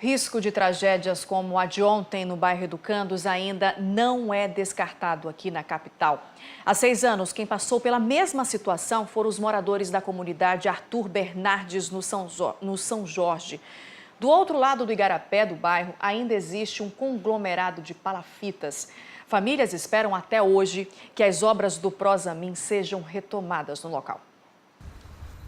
Risco de tragédias como a de ontem no bairro Educandos ainda não é descartado aqui na capital. Há 6 anos, quem passou pela mesma situação foram os moradores da comunidade Arthur Bernardes, no São Jorge. Do outro lado do igarapé do bairro, ainda existe um conglomerado de palafitas. Famílias esperam até hoje que as obras do Prosamin sejam retomadas no local.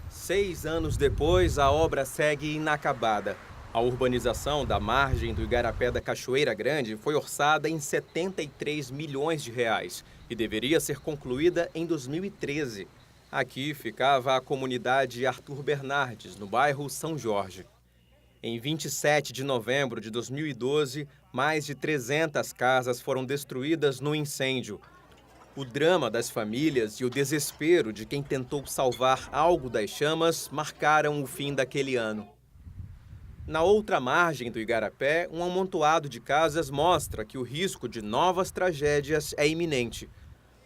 6 anos depois, a obra segue inacabada. A urbanização da margem do igarapé da Cachoeira Grande foi orçada em 73 milhões de reais e deveria ser concluída em 2013. Aqui ficava a comunidade Arthur Bernardes, no bairro São Jorge. Em 27 de novembro de 2012, mais de 300 casas foram destruídas no incêndio. O drama das famílias e o desespero de quem tentou salvar algo das chamas marcaram o fim daquele ano. Na outra margem do igarapé, um amontoado de casas mostra que o risco de novas tragédias é iminente.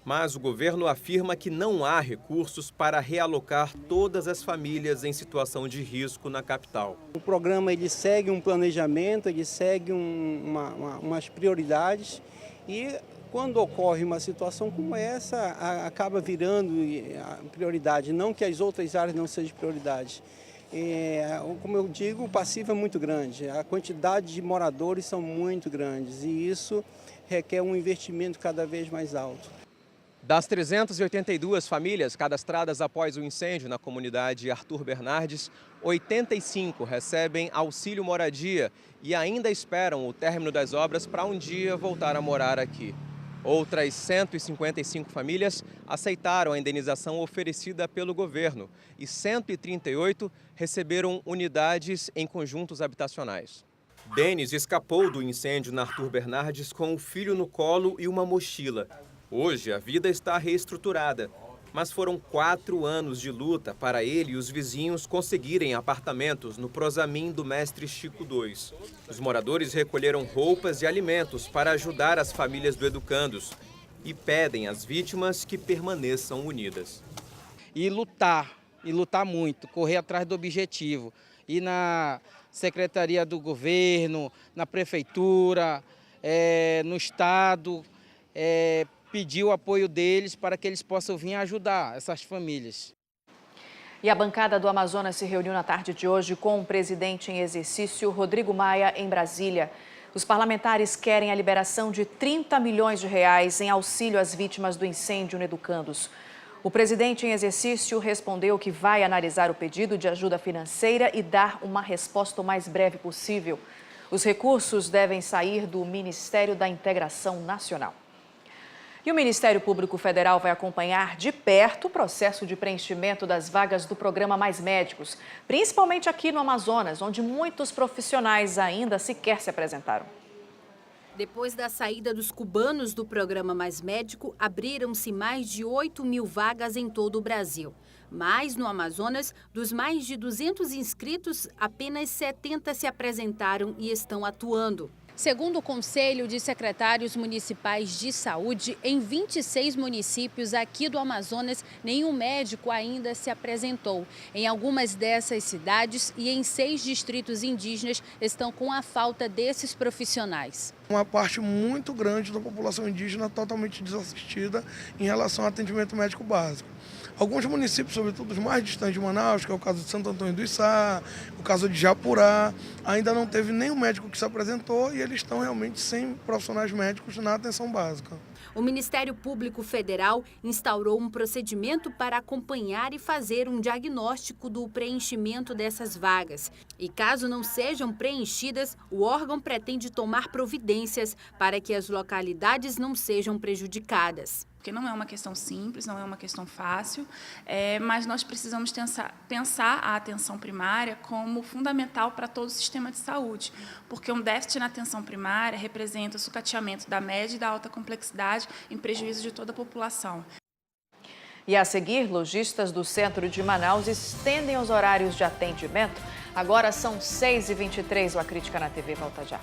Mas o governo afirma que não há recursos para realocar todas as famílias em situação de risco na capital. O programa ele segue um planejamento, ele segue umas prioridades e quando ocorre uma situação como essa, acaba virando prioridade, não que as outras áreas não sejam prioridade. Como eu digo, o passivo é muito grande, a quantidade de moradores são muito grandes e isso requer um investimento cada vez mais alto. Das 382 famílias cadastradas após o incêndio na comunidade Arthur Bernardes, 85 recebem auxílio moradia e ainda esperam o término das obras para um dia voltar a morar aqui. Outras 155 famílias aceitaram a indenização oferecida pelo governo e 138 receberam unidades em conjuntos habitacionais. Denis escapou do incêndio na Arthur Bernardes com o filho no colo e uma mochila. Hoje a vida está reestruturada, mas foram 4 anos de luta para ele e os vizinhos conseguirem apartamentos no Prosamin do Mestre Chico II. Os moradores recolheram roupas e alimentos para ajudar as famílias do Educandos e pedem às vítimas que permaneçam unidas. E lutar muito, correr atrás do objetivo. Ir na Secretaria do Governo, na Prefeitura, no Estado, pedir o apoio deles para que eles possam vir ajudar essas famílias. E a bancada do Amazonas se reuniu na tarde de hoje com o presidente em exercício, Rodrigo Maia, em Brasília. Os parlamentares querem a liberação de 30 milhões de reais em auxílio às vítimas do incêndio no Educandos. O presidente em exercício respondeu que vai analisar o pedido de ajuda financeira e dar uma resposta o mais breve possível. Os recursos devem sair do Ministério da Integração Nacional. E o Ministério Público Federal vai acompanhar de perto o processo de preenchimento das vagas do programa Mais Médicos, principalmente aqui no Amazonas, onde muitos profissionais ainda sequer se apresentaram. Depois da saída dos cubanos do programa Mais Médico, abriram-se mais de 8 mil vagas em todo o Brasil. Mas no Amazonas, dos mais de 200 inscritos, apenas 70 se apresentaram e estão atuando. Segundo o Conselho de Secretários Municipais de Saúde, em 26 municípios aqui do Amazonas, nenhum médico ainda se apresentou. Em algumas dessas cidades e em 6 distritos indígenas estão com a falta desses profissionais. Uma parte muito grande da população indígena totalmente desassistida em relação ao atendimento médico básico. Alguns municípios, sobretudo os mais distantes de Manaus, que é o caso de Santo Antônio do Içá, o caso de Japurá, ainda não teve nenhum médico que se apresentou e eles estão realmente sem profissionais médicos na atenção básica. O Ministério Público Federal instaurou um procedimento para acompanhar e fazer um diagnóstico do preenchimento dessas vagas. E caso não sejam preenchidas, o órgão pretende tomar providências para que as localidades não sejam prejudicadas. Porque não é uma questão simples, não é uma questão fácil, mas nós precisamos pensar a atenção primária como fundamental para todo o sistema de saúde, porque um déficit na atenção primária representa o sucateamento da média e da alta complexidade em prejuízo de toda a população. E a seguir, lojistas do centro de Manaus estendem os horários de atendimento. Agora são 6h23, o A Crítica na TV volta já.